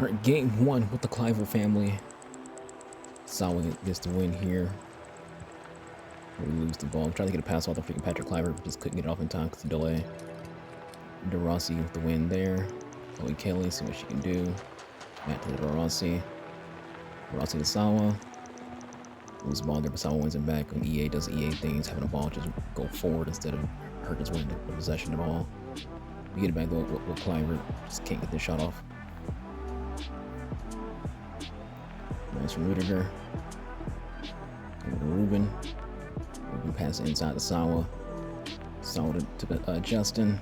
All right, game one with the Cliver family. Sawa gets the win here. We lose the ball. Trying to get a pass off the freaking Patrick Cliver, just couldn't get it off in time because of the delay. DeRossi with the win there. Chloe Kelly, see what she can do. Back to the DeRossi. DeRossi to Sawa. Lose the ball there, but Sawa wins it back. When EA does EA things, having the ball just go forward instead of her just winning the possession of the ball. We get it back though with Cliver. Just can't get this shot off. Nice from Rudiger. Over to Ruben. Ruben pass inside to Sawa. Sawa to Justin.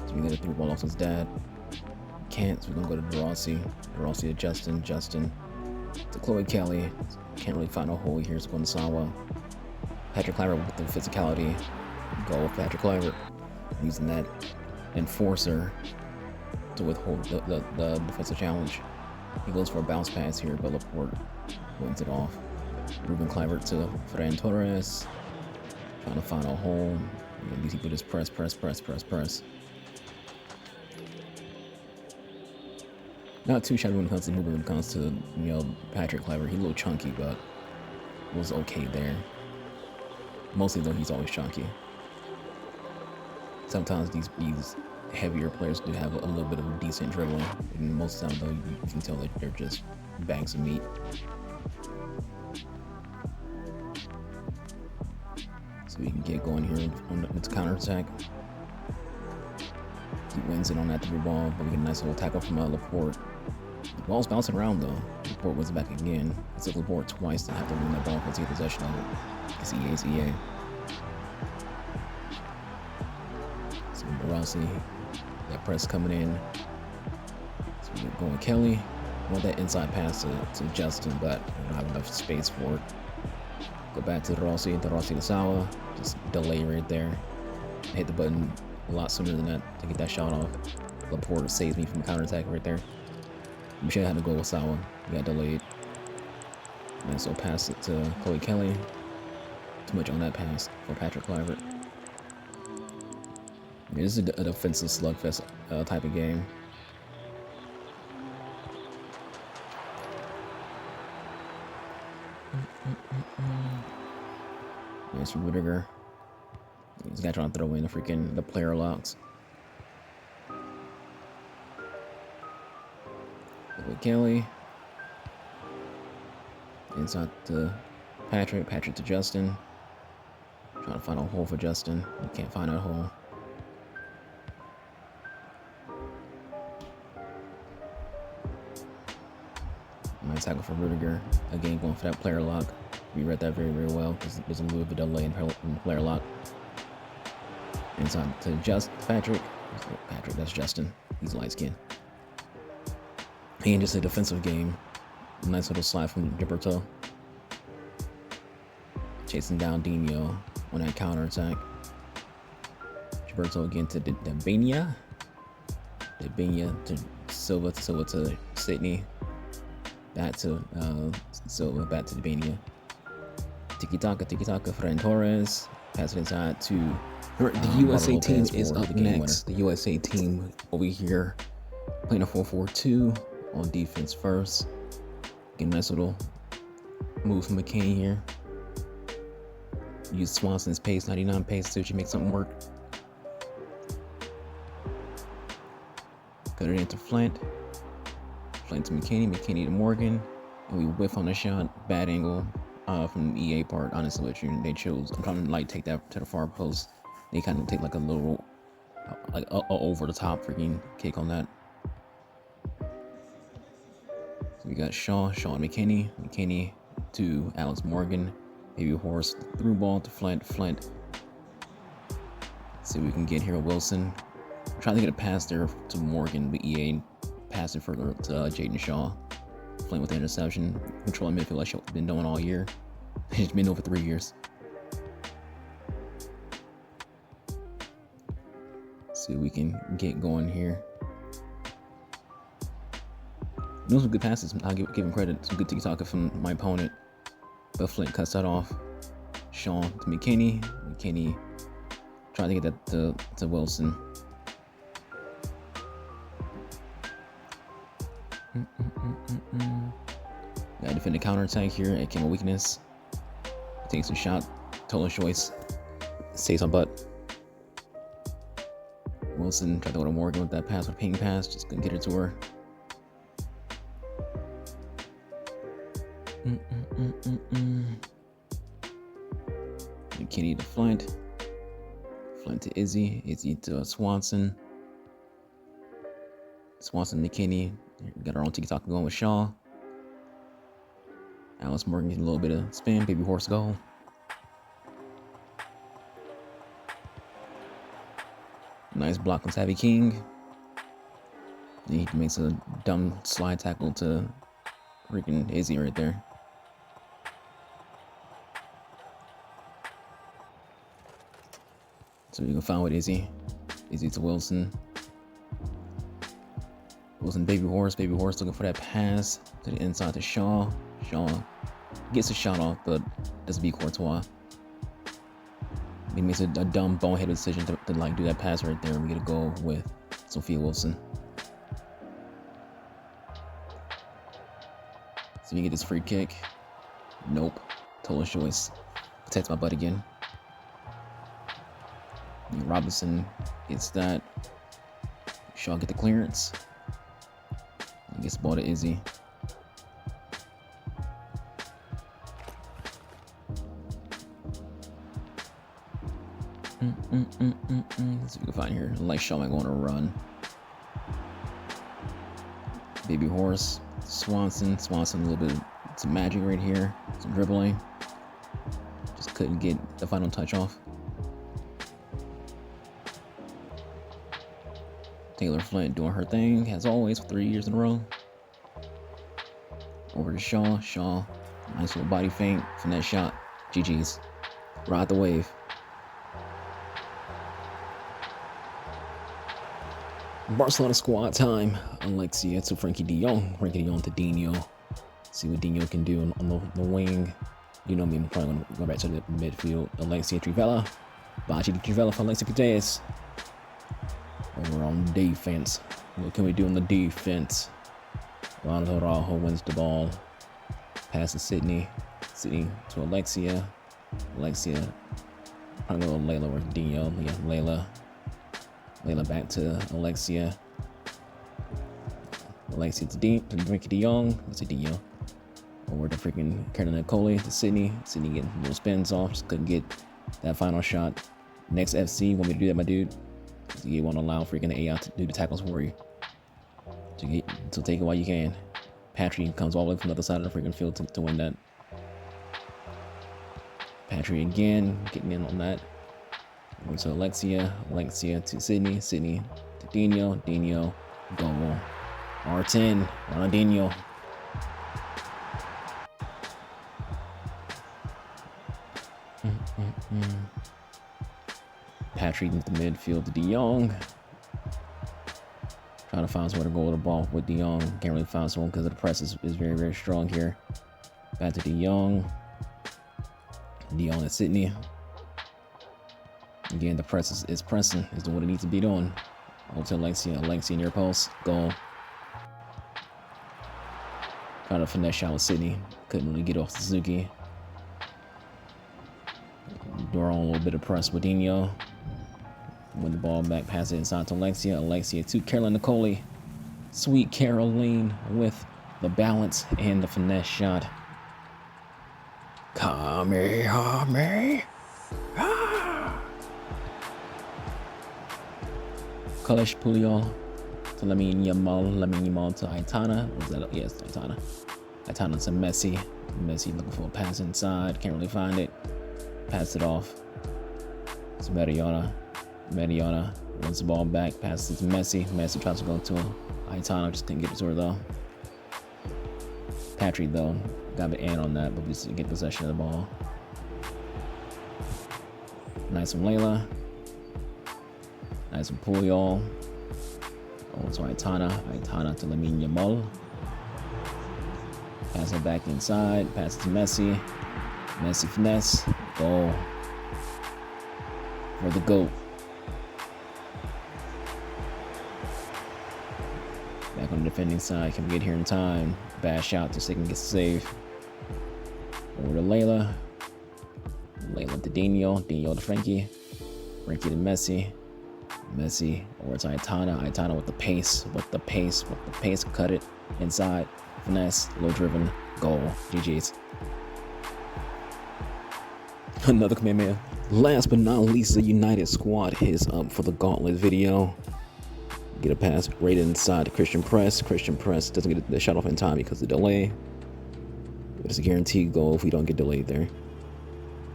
So we get a through ball off his dad. Can't, so we're gonna go to DeRossi. DeRossi to Justin. Justin to Chloe Kelly. Can't really find a hole here, so going to Sawa. Patrick Cliver with the physicality. Go with Patrick Cliver. Using that enforcer to withhold the defensive challenge. He goes for a bounce pass here, but Laporte wins it off. Ruben Cliver to Ferran Torres. Trying to find a hole. And these people just press. Not too shabby when it comes to movement, when it comes to, Patrick Cliver. He's a little chunky, but was okay there. Mostly though, he's always chunky. Sometimes these heavier players do have a little bit of a decent dribbling, and most of the time though, you can tell that they're just bags of meat. So we can get going here on its counterattack. He wins it on that through ball, but we get a nice little tackle from Laporte. The ball's bouncing around though. Laporte wins it back again. It took Laporte twice to have to win that ball to take possession of it. It's EA. So DeRossi, that press coming in. So we get going Kelly. Want that inside pass to Justin, but we don't have enough space for it. Go back to DeRossi to Sawa. Just delay right there. Hit the button a lot sooner than that to get that shot off. Laporte saves me from the counterattack right there. We should have had to go with Sawa. We got delayed. And so pass it to Chloe Kelly. Too much on that pass for Patrick Cliver. Yeah, this is a defensive slugfest type of game. Nice from Rudiger. This guy trying to throw in the player locks. With Kelly. Inside to Patrick to Justin. Trying to find a hole for Justin. We can't find that hole. Nice tackle for Rudiger. Again, going for that player lock. We read that very, very well because there's a little bit of delay in the player lock. Inside to Patrick, that's Justin. He's light skinned. And just a defensive game. Nice little slide from Gilberto. Chasing down Dino on that counter attack. Gilberto again to Debenia. To Silva to Sydney. Back to Silva, back to Debenia. Tiki taka, Ferran Torres. Pass it inside to the USA team is up next. The USA team over here playing a 4-4-2 on defense first. Get a nice little move from McCain here. Use Swanson's pace, 99 pace, so she makes something work. Cut it into Flint. Flint to McKinney to Morgan. And we whiff on the shot. Bad angle from the EA part, honestly, with you. They chose, I'm trying to take that to the far post. They kind of take a little, over the top freaking kick on that. So we got Shaw and McKinney to Alex Morgan. Baby Horse through ball to Flint. See what we can get here. Wilson. I'm trying to get a pass there to Morgan, but EA passed it further to Jaden Shaw. Flint with the interception. Controlling midfield like she's been doing all year. It's been over 3 years. See what we can get going here. Those some good passes. I'll give him credit. Some good tiki-taka from my opponent. But Flint cuts that off. Sean to McKinney. McKinney trying to get that to Wilson. Gotta defend the counterattack here at King of Weakness. Takes a shot. Total choice. Stays on butt. Wilson tried to go to Morgan with that pass with ping pass. Just couldn't get it to her. McKinney to Flint. Flint to Izzy. Izzy to Swanson. Swanson, McKinney. Got our own tiki-taka going with Shaw. Alice Morgan getting a little bit of spin. Baby horse goal. Nice block on Savvy King. He makes a dumb slide tackle to freaking Izzy right there. So you can find with Izzy. Izzy to Wilson. Wilson, baby horse looking for that pass to the inside to Shaw. Shaw gets a shot off, but doesn't beat Courtois. He makes a dumb boneheaded decision to like do that pass right there. We get a goal with Sophia Wilson. So you get this free kick. Nope. Total choice. Protects my butt again. Robinson gets that. Shaw get the clearance. He gets the ball to Izzy. Let's see what we can find here. Like Shaw might go on a run. Baby horse. Swanson. Swanson a little bit some magic right here. Some dribbling. Just couldn't get the final touch off. Taylor Flint doing her thing, as always, for 3 years in a row. Over to Shaw. Shaw, nice little body feint, finesse shot. GG's. Ride the wave. Barcelona squad time. Alexia to Frankie de Jong. Frankie de Jong to Dino. See what Dino can do on the wing. You know me, I'm probably going to go back to the midfield. Alexia Trivella. Baci de Trivella for Alexia Putellas. Over on defense. What can we do on the defense? Ronaldo Araujo wins the ball. Pass to Sydney. Sydney to Alexia. Alexia. Probably go to Layla or Dino. Yeah, Layla. Layla back to Alexia. Alexia to Frankie de Jong. That's a Dino. Over to freaking Carolina Coley to Sydney. Sydney getting little spins off. Just couldn't get that final shot. Next FC. Want me to do that, my dude? You want to allow freaking AI to do the tackles for you. So take it while you can. Patry comes all the way from the other side of the freaking field to win that. Patry again, getting in on that. Over to Alexia. Alexia to Sydney. Sydney to Dino. Dino, goal. R10, Ronaldinho. Patrick into the midfield to De Jong. Trying to find somewhere to go with the ball with De Jong. Can't really find someone because the press is very, very strong here. Back to De Jong. De Jong and Sydney. Again, the press is pressing. Is doing what it needs to be doing. Over to Alexia. Alexia near post. Goal. Trying to finesse shot with Sydney. Couldn't really get off Suzuki. Door on a little bit of press with Dino. Win the ball back, pass it inside to Alexia. Alexia to Caroline Nicole. Sweet Caroline with the balance and the finesse shot. Kamehameha. Kalesh Puyol to Lamine Yamal to Aitana. Was that? Yes, Aitana. Aitana to Messi. Messi looking for a pass inside. Can't really find it. Pass it off. It's Mariana. Mariana wins the ball back. Passes it to Messi. Messi tries to go to Aitana. Just couldn't get it to her though. Patrick though got the end on that, but we just get possession of the ball. Nice from Layla. Nice from Puyol. Oh, to Aitana. Aitana to Lamine Yamal. Pass it back inside. Pass it to Messi. Messi finesse. Goal. For the GOAT. Back on on the defending side. Can we get here in time? Bad shot to Sigma gets safe. Over to Layla. Layla to Dino. Dino to Frankie. Frankie to Messi. Messi over to Aitana. Aitana with the pace. With the pace. Cut it inside. Finesse. Low driven. Goal. GG's. Another Kamehameha. Last but not least, the United squad is up for the Gauntlet video. Get a pass right inside to Christian Press. Christian Press doesn't get the shot off in time because of the delay. It's a guaranteed goal if we don't get delayed there.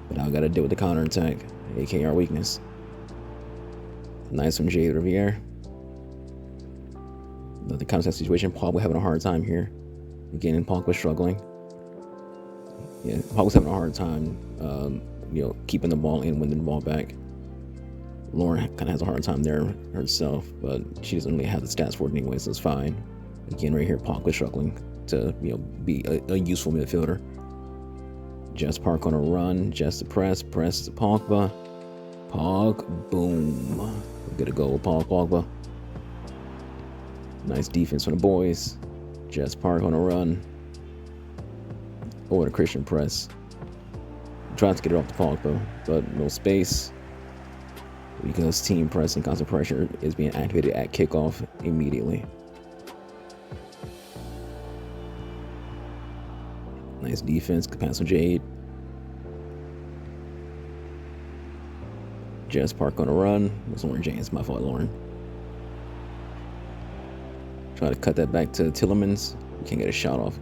But now we got to deal with the counter attack, aka our weakness. Nice from Jade Riviere. The counter situation, Pogba having a hard time here. Again, Pogba struggling. Yeah, Pogba's having a hard time, keeping the ball in, winning the ball back. Lauren kind of has a hard time there herself, but she doesn't really have the stats for it anyway, so it's fine. Again, right here, Pogba struggling to be a useful midfielder. Jess Park on a run, Jess to press to Pogba. Boom. We're good to go with Pogba. Nice defense from the boys. Jess Park on a run. Over to Christian Press. Trying to get it off the Pogba, but no space. Because team press and constant pressure is being activated at kickoff immediately. Nice defense, pass on Jade. Jess Park on a run. That's Lauren James, my fault, Lauren. Try to cut that back to Tillemans. We can't get a shot off.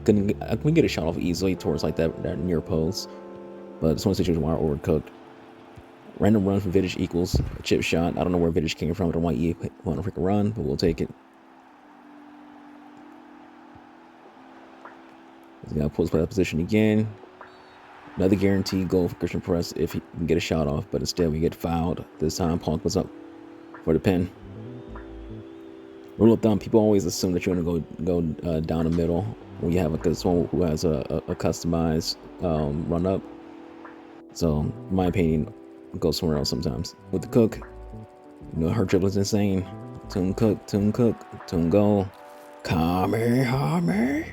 We get a shot off easily towards like that near post. But it's one situation where I overcooked. Random run from Vidic equals a chip shot. I don't know where Vidic came from. I don't want to freaking run, but we'll take it. He's got to pull his play position again. Another guaranteed goal for Christian Press if he can get a shot off, but instead we get fouled. This time Pogba's up for the pin. Rule of thumb: people always assume that you're gonna go down the middle when you have someone who has a customized run up. So, in my opinion, go somewhere else sometimes. With the Cook, her dribble is insane. Toon Cook, Toon goal. Kamehameha.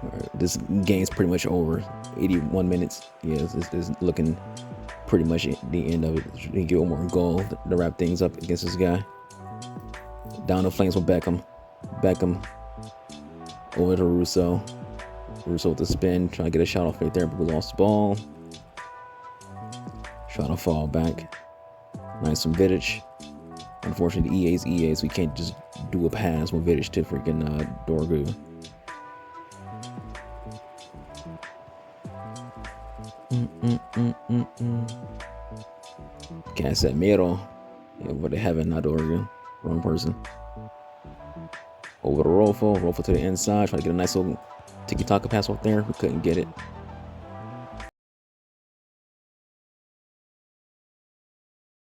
Alright, this game's pretty much over. 81 minutes. Yeah, it's looking pretty much at the end of it. We can get one more goal to wrap things up against this guy. Down the flames with Beckham. Over to Russo. Russo with the spin, trying to get a shot off right there, but we lost the ball. Trying to fall back. Nice from Vidic. Unfortunately, EA's, we can't just do a pass with Vidic to freaking Dorgu. Casemiro. Yeah, over to heaven, not Dorgu. Wrong person. Over to Rolfo to the inside, trying to get a nice little tiki-taka pass off there. We couldn't get it.